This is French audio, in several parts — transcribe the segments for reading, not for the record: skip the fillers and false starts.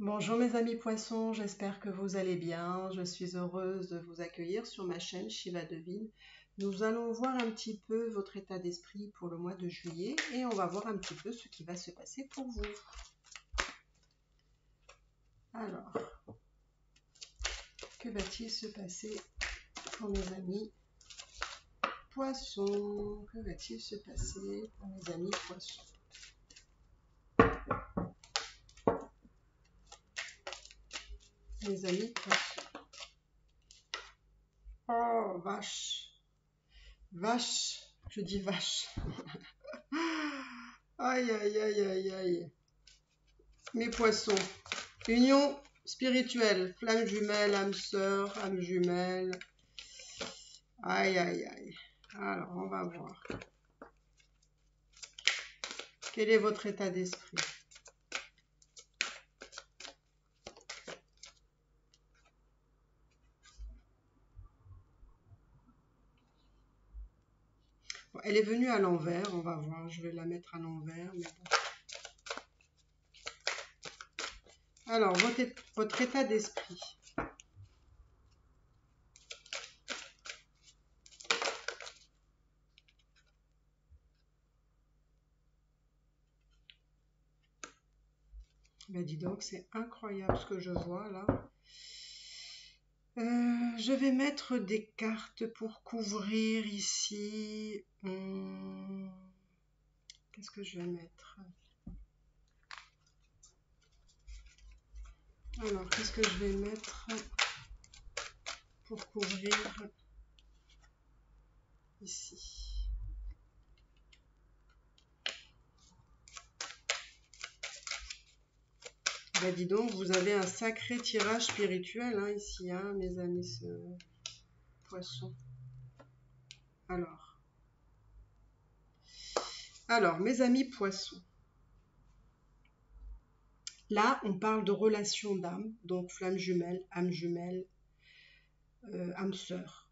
Bonjour mes amis poissons, j'espère que vous allez bien. Je suis heureuse de vous accueillir sur ma chaîne Shiva Devine. Nous allons voir un petit peu votre état d'esprit pour le mois de juillet et on va voir un petit peu ce qui va se passer pour vous. Alors, que va-t-il se passer pour mes amis poissons? Que va-t-il se passer pour mes amis poissons? Mes amis poissons. Oh, vache. Vache. Je dis vache. Aïe, aïe, aïe, aïe, aïe. Mes poissons. Union spirituelle. Flamme jumelle, âme sœur, âme jumelle. Aïe, aïe, aïe. Alors, on va voir. Quel est votre état d'esprit? Bon, elle est venue à l'envers, on va voir. Je vais la mettre à l'envers, mais bon. Alors, votre état d'esprit. Ben dis donc, c'est incroyable ce que je vois là. Je vais mettre des cartes pour couvrir ici. Qu'est-ce que je vais mettre? Alors, qu'est-ce que je vais mettre pour couvrir ici? Ben dis donc, vous avez un sacré tirage spirituel hein, ici, hein, mes amis poissons. Alors, mes amis poissons. Là, on parle de relation d'âme, donc flamme jumelle, âme sœur.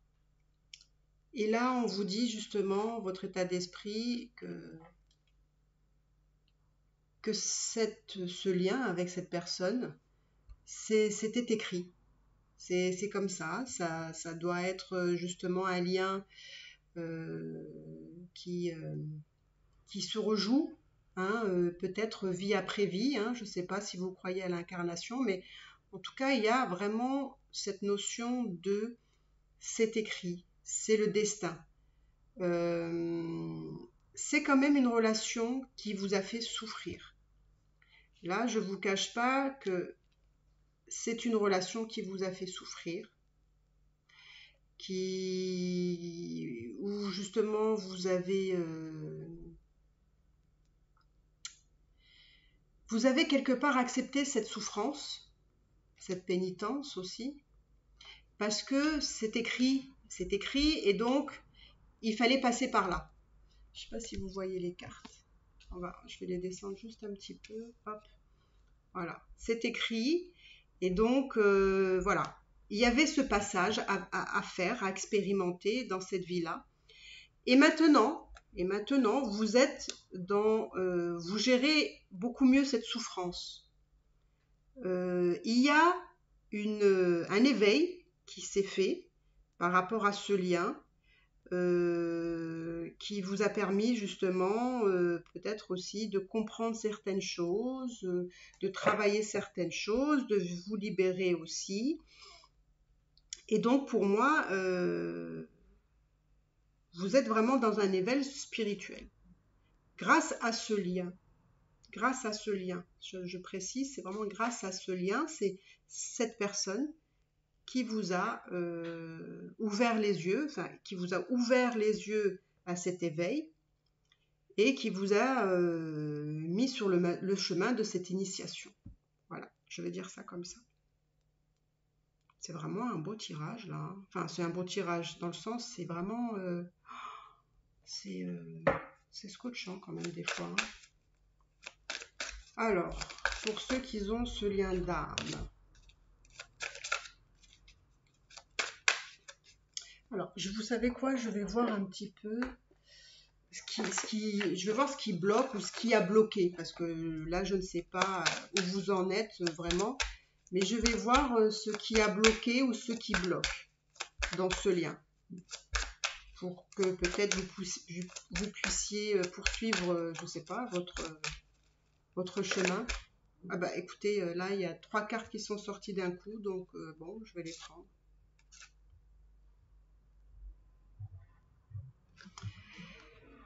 Et là, on vous dit justement votre état d'esprit que ce lien avec cette personne, c'était écrit. C'est comme ça doit être justement un lien qui se rejoue, hein, peut-être vie après vie, hein, je ne sais pas si vous croyez à l'incarnation, mais en tout cas, il y a vraiment cette notion de c'est écrit, c'est le destin. C'est quand même une relation qui vous a fait souffrir. Là, je ne vous cache pas que c'est une relation qui vous a fait souffrir, où justement vous avez quelque part accepté cette souffrance, cette pénitence aussi, parce que c'est écrit et donc il fallait passer par là. Je ne sais pas si vous voyez les cartes. Je vais les descendre juste un petit peu. Hop. Voilà, c'est écrit et donc voilà. Il y avait ce passage à faire, à expérimenter dans cette vie-là. Et maintenant, vous êtes vous gérez beaucoup mieux cette souffrance. Il y a un éveil qui s'est fait par rapport à ce lien qui vous a permis justement peut-être aussi de comprendre certaines choses, de travailler certaines choses, de vous libérer aussi. Et donc pour moi, vous êtes vraiment dans un éveil spirituel. Grâce à ce lien, je précise, c'est vraiment grâce à ce lien, c'est cette personne qui vous a ouvert les yeux, à cet éveil et qui vous a mis sur le chemin de cette initiation. Voilà, je vais dire ça comme ça. C'est vraiment un beau tirage là. Hein. Enfin, c'est un beau tirage dans le sens, c'est vraiment... c'est scotchant quand même des fois. Hein. Alors, pour ceux qui ont ce lien d'âme. Alors, vous savez quoi? Je vais voir un petit peu ce je vais voir ce qui bloque ou ce qui a bloqué, parce que là, je ne sais pas où vous en êtes vraiment, mais je vais voir ce qui a bloqué ou ce qui bloque dans ce lien, pour que peut-être vous puissiez poursuivre, je ne sais pas, votre chemin. Ah bah écoutez, là, il y a 3 cartes qui sont sorties d'un coup, donc bon, je vais les prendre.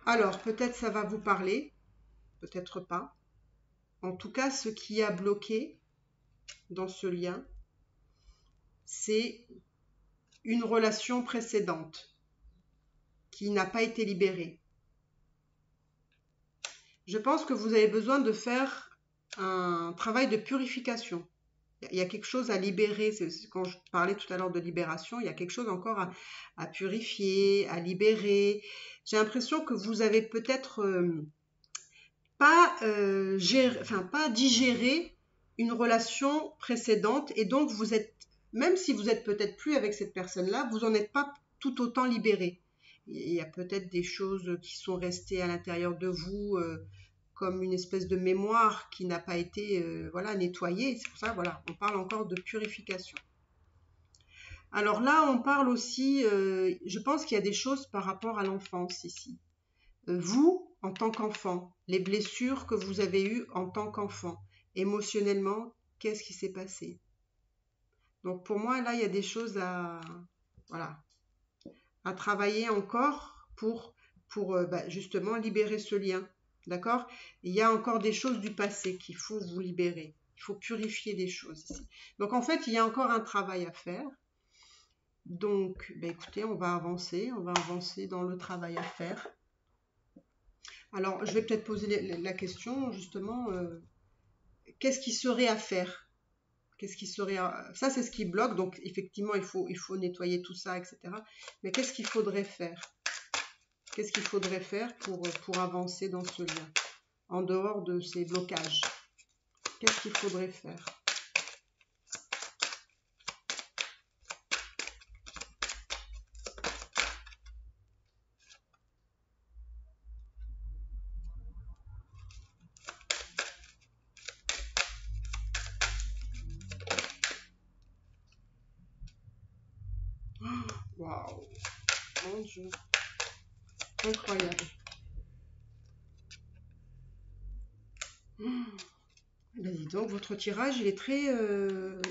Alors, peut-être ça va vous parler, peut-être pas. En tout cas, ce qui a bloqué dans ce lien, c'est une relation précédente qui n'a pas été libérée. Je pense que vous avez besoin de faire un travail de purification. Il y a quelque chose à libérer. Quand je parlais tout à l'heure de libération, il y a quelque chose encore à purifier, à libérer. J'ai l'impression que vous avez peut-être pas digéré une relation précédente, et donc vous êtes, même si vous êtes peut-être plus avec cette personne-là, vous n'en êtes pas tout autant libéré. Il y a peut-être des choses qui sont restées à l'intérieur de vous, comme une espèce de mémoire qui n'a pas été nettoyée. C'est pour ça, voilà, on parle encore de purification. Alors là, on parle aussi, je pense qu'il y a des choses par rapport à l'enfance ici. Vous, en tant qu'enfant, les blessures que vous avez eues en tant qu'enfant, émotionnellement, qu'est-ce qui s'est passé? Donc pour moi, là, il y a des choses à travailler encore pour justement libérer ce lien. D'accord? Il y a encore des choses du passé qu'il faut vous libérer. Il faut purifier des choses ici. Donc en fait, il y a encore un travail à faire. Donc, écoutez, on va avancer dans le travail à faire. Alors, je vais peut-être poser la question, justement, qu'est-ce qui serait à faire? Ça, c'est ce qui bloque, donc effectivement, il faut nettoyer tout ça, etc. Mais qu'est-ce qu'il faudrait faire? Qu'est-ce qu'il faudrait faire pour avancer dans ce lien, en dehors de ces blocages? Qu'est-ce qu'il faudrait faire? Waouh, mon Dieu, incroyable. Dis donc, votre tirage, il est très...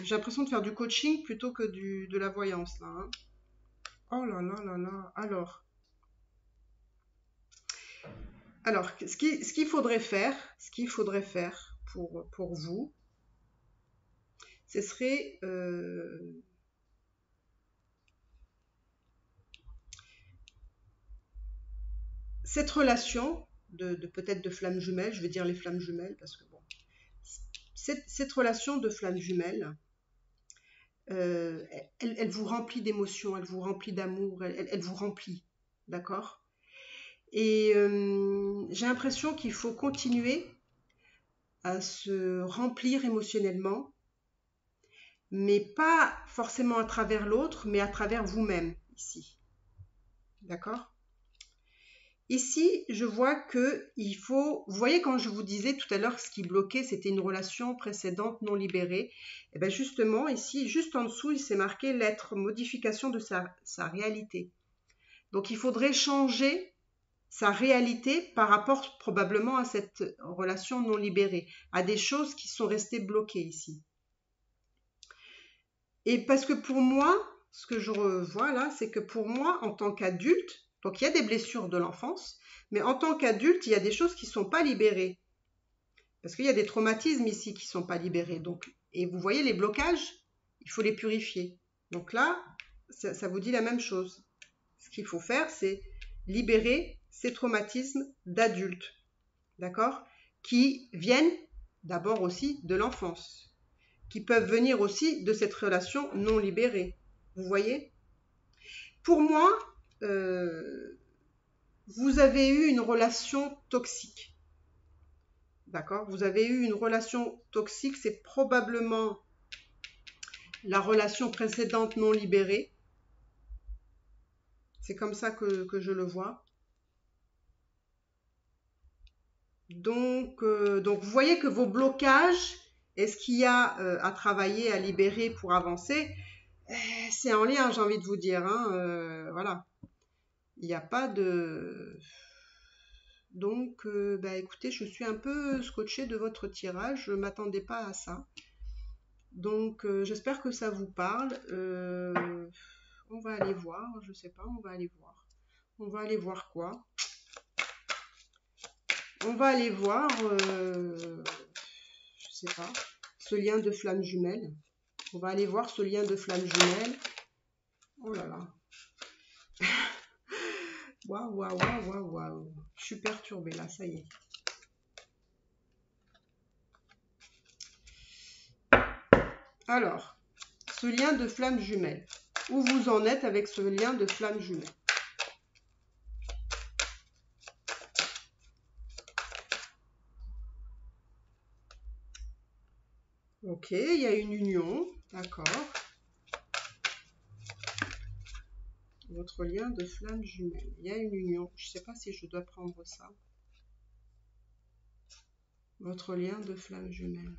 j'ai l'impression de faire du coaching plutôt que de la voyance, là. Hein. Oh là là là là. Alors, ce qu'il faudrait faire, pour vous, ce serait cette relation peut-être de flamme jumelle, je vais dire les flammes jumelles, parce que bon, cette relation de flamme jumelle, elle vous remplit d'émotions, elle vous remplit d'amour, elle vous remplit, d'accord? Et j'ai l'impression qu'il faut continuer à se remplir émotionnellement, mais pas forcément à travers l'autre, mais à travers vous-même, ici. D'accord? Ici, je vois que il faut... Vous voyez, quand je vous disais tout à l'heure, ce qui bloquait, c'était une relation précédente non libérée. Et bien justement, ici, juste en dessous, il s'est marqué l'être, modification de sa réalité. Donc, il faudrait changer sa réalité par rapport probablement à cette relation non libérée, à des choses qui sont restées bloquées ici. Et parce que pour moi, ce que je revois là, c'est que pour moi, en tant qu'adulte, donc il y a des blessures de l'enfance, mais en tant qu'adulte, il y a des choses qui ne sont pas libérées. Parce qu'il y a des traumatismes ici qui ne sont pas libérés. Donc, et vous voyez les blocages, il faut les purifier. Donc là, ça vous dit la même chose. Ce qu'il faut faire, c'est libérer ces traumatismes d'adultes, d'accord? Qui viennent d'abord aussi de l'enfance, qui peuvent venir aussi de cette relation non libérée. Vous voyez? Pour moi, vous avez eu une relation toxique. D'accord? Vous avez eu une relation toxique, c'est probablement la relation précédente non libérée. C'est comme ça que je le vois. Donc, vous voyez que vos blocages et ce qu'il y a à travailler, à libérer pour avancer, c'est en lien, j'ai envie de vous dire. Hein, voilà. Il n'y a pas de... Donc, bah, écoutez, je suis un peu scotchée de votre tirage. Je ne m'attendais pas à ça. Donc, j'espère que ça vous parle. On va aller voir. Je ne sais pas, on va aller voir. On va aller voir quoi? On va aller voir, je sais pas, ce lien de flamme jumelle. On va aller voir ce lien de flamme jumelle. Oh là là. Waouh, waouh, waouh, waouh, waouh. Je suis perturbée là, ça y est. Alors, ce lien de flamme jumelle. Où vous en êtes avec ce lien de flamme jumelle? Ok, il y a une union, d'accord. Votre lien de flamme jumelle. Il y a une union. Je ne sais pas si je dois prendre ça. Votre lien de flamme jumelle.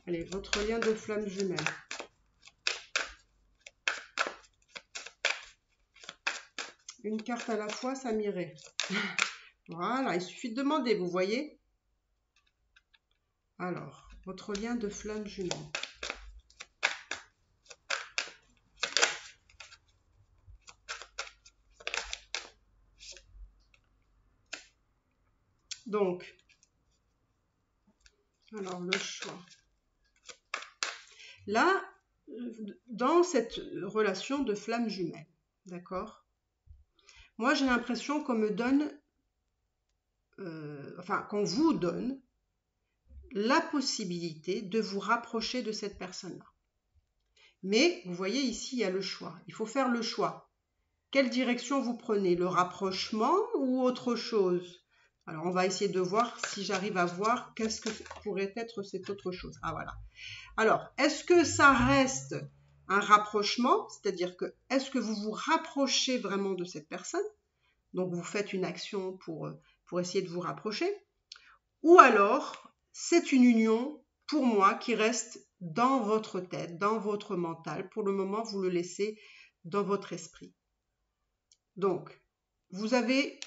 Allez, votre lien de flamme jumelle. Une carte à la fois, ça m'irait. Voilà, il suffit de demander, vous voyez? Alors, votre lien de flamme jumelle. Donc, alors le choix. Là, dans cette relation de flamme jumelle, d'accord? Moi, j'ai l'impression qu'on me donne, enfin, qu'on vous donne la possibilité de vous rapprocher de cette personne-là. Mais, vous voyez ici, il y a le choix. Il faut faire le choix. Quelle direction vous prenez? Le rapprochement ou autre chose? Alors, on va essayer de voir si j'arrive à voir qu'est-ce que pourrait être cette autre chose. Ah, voilà. Alors, est-ce que ça reste un rapprochement? C'est-à-dire que, est-ce que vous vous rapprochez vraiment de cette personne? Donc, vous faites une action pour essayer de vous rapprocher. Ou alors, c'est une union, pour moi, qui reste dans votre tête, dans votre mental. Pour le moment, vous le laissez dans votre esprit. Donc, vous avez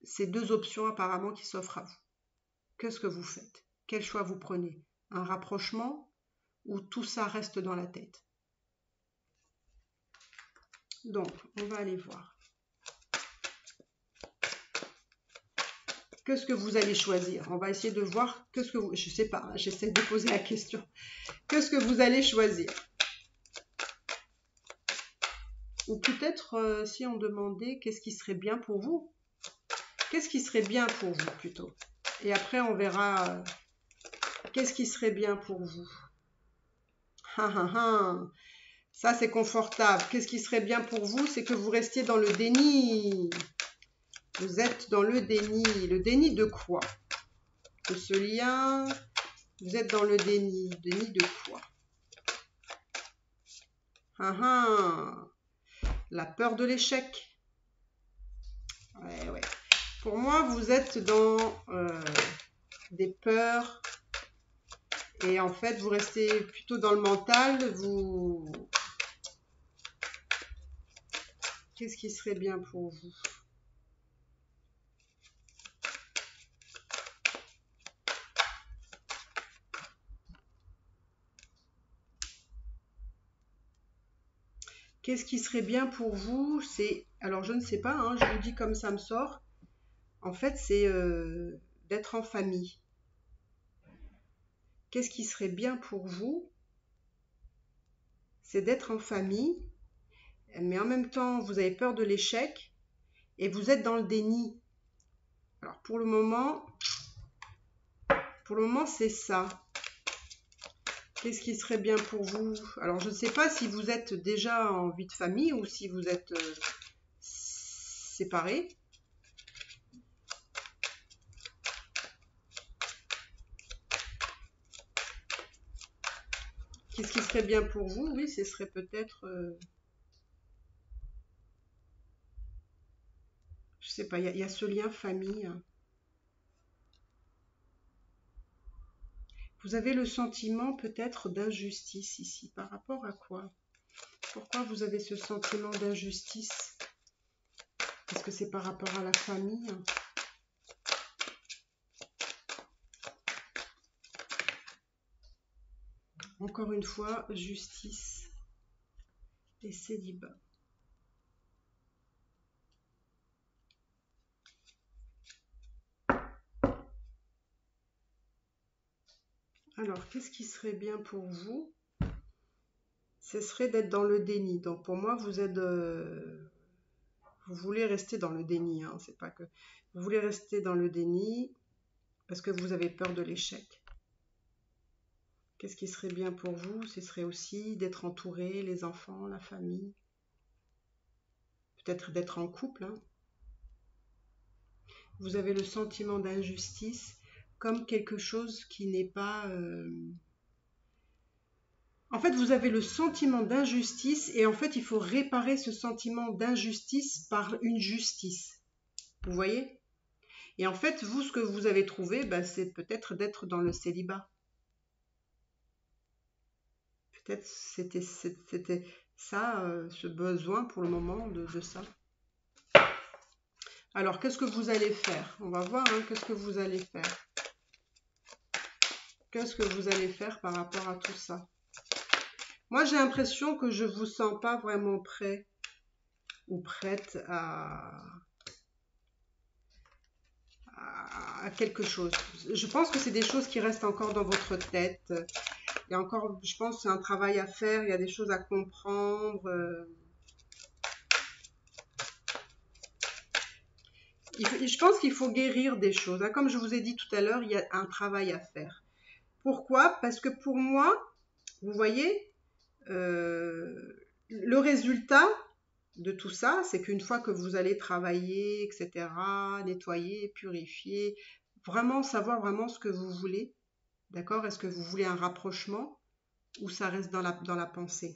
ces deux options apparemment qui s'offrent à vous. Qu'est-ce que vous faites? Quel choix vous prenez? Un rapprochement ou tout ça reste dans la tête? Donc, on va aller voir. Qu'est-ce que vous allez choisir? On va essayer de voir qu'est-ce que vous... Je ne sais pas, hein, j'essaie de poser la question. Qu'est-ce que vous allez choisir? Ou peut-être si on demandait qu'est-ce qui serait bien pour vous? Qu'est-ce qui serait bien pour vous plutôt? Et après, on verra qu'est-ce qui serait bien pour vous. Ça, c'est confortable. Qu'est-ce qui serait bien pour vous? C'est que vous restiez dans le déni. Vous êtes dans le déni. Le déni de quoi? De ce lien. Vous êtes dans le déni. Déni de quoi? La peur de l'échec. Ouais. Pour moi, vous êtes dans des peurs. Et en fait, vous restez plutôt dans le mental. Qu'est-ce qui serait bien pour vous? Qu'est-ce qui serait bien pour vous? C'est, alors je ne sais pas, hein, je vous dis comme ça me sort. En fait, c'est d'être en famille. Qu'est-ce qui serait bien pour vous? C'est d'être en famille, mais en même temps, vous avez peur de l'échec et vous êtes dans le déni. Alors pour le moment, c'est ça. Qu'est-ce qui serait bien pour vous? Alors je ne sais pas si vous êtes déjà en vie de famille ou si vous êtes séparés. Qu'est-ce qui serait bien pour vous? Oui, ce serait peut-être... je sais pas, il y a ce lien famille. Vous avez le sentiment peut-être d'injustice ici. Par rapport à quoi? Pourquoi vous avez ce sentiment d'injustice? Est-ce que c'est par rapport à la famille? Encore une fois, justice et célibat. Alors, qu'est-ce qui serait bien pour vous? Ce serait d'être dans le déni. Donc, pour moi, vous êtes... vous voulez rester dans le déni. Hein. C'est pas que... Vous voulez rester dans le déni parce que vous avez peur de l'échec. Qu'est-ce qui serait bien pour vous? Ce serait aussi d'être entouré, les enfants, la famille. Peut-être d'être en couple. Hein. Vous avez le sentiment d'injustice comme quelque chose qui n'est pas... En fait, vous avez le sentiment d'injustice et en fait, il faut réparer ce sentiment d'injustice par une justice. Vous voyez? Et en fait, vous, ce que vous avez trouvé, bah, c'est peut-être d'être dans le célibat. Peut-être c'était ça, ce besoin pour le moment de ça. Alors, qu'est-ce que vous allez faire? On va voir, hein, qu'est-ce que vous allez faire. Qu'est-ce que vous allez faire par rapport à tout ça? Moi, j'ai l'impression que je ne vous sens pas vraiment prêt ou prête à quelque chose. Je pense que c'est des choses qui restent encore dans votre tête. Il y a encore, je pense, c'est un travail à faire. Il y a des choses à comprendre. Je pense qu'il faut guérir des choses. Comme je vous ai dit tout à l'heure, il y a un travail à faire. Pourquoi? Parce que pour moi, vous voyez, le résultat de tout ça, c'est qu'une fois que vous allez travailler, etc., nettoyer, purifier, vraiment savoir vraiment ce que vous voulez, d'accord? Est-ce que vous voulez un rapprochement ou ça reste dans la pensée?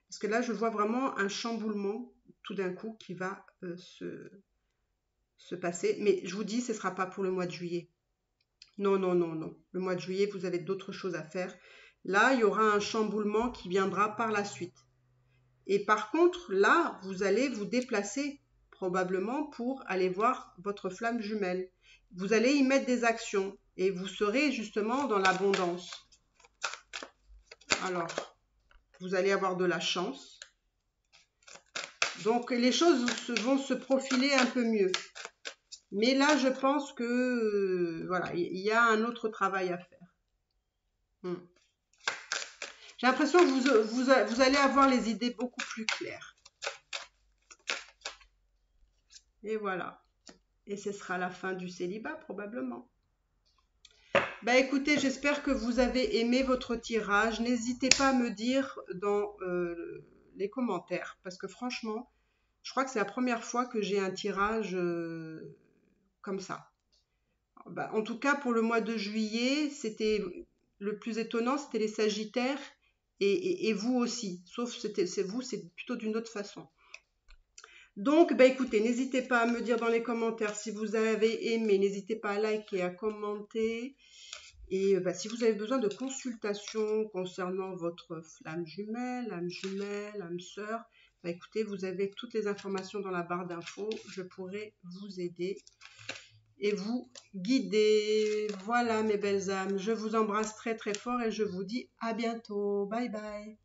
Parce que là, je vois vraiment un chamboulement tout d'un coup qui va se passer. Mais je vous dis, ce ne sera pas pour le mois de juillet. Non, non, non, non. Le mois de juillet, vous avez d'autres choses à faire. Là, il y aura un chamboulement qui viendra par la suite. Et par contre, là, vous allez vous déplacer probablement pour aller voir votre flamme jumelle. Vous allez y mettre des actions et vous serez justement dans l'abondance. Alors, vous allez avoir de la chance. Donc, les choses vont se profiler un peu mieux. Mais là, je pense que voilà, il y a un autre travail à faire. J'ai l'impression que vous allez avoir les idées beaucoup plus claires. Et voilà. Et ce sera la fin du célibat, probablement. Bah écoutez, j'espère que vous avez aimé votre tirage. N'hésitez pas à me dire dans les commentaires. Parce que franchement, je crois que c'est la première fois que j'ai un tirage comme ça. Bah, en tout cas, pour le mois de juillet, c'était le plus étonnant, c'était les Sagittaires. Et vous aussi, sauf c'est vous, c'est plutôt d'une autre façon. Donc, bah écoutez, n'hésitez pas à me dire dans les commentaires si vous avez aimé, n'hésitez pas à liker, à commenter. Et bah, si vous avez besoin de consultation concernant votre flamme jumelle, âme sœur, bah écoutez, vous avez toutes les informations dans la barre d'infos. Je pourrai vous aider et vous guider. Voilà mes belles âmes, je vous embrasse très très fort et je vous dis à bientôt. Bye bye.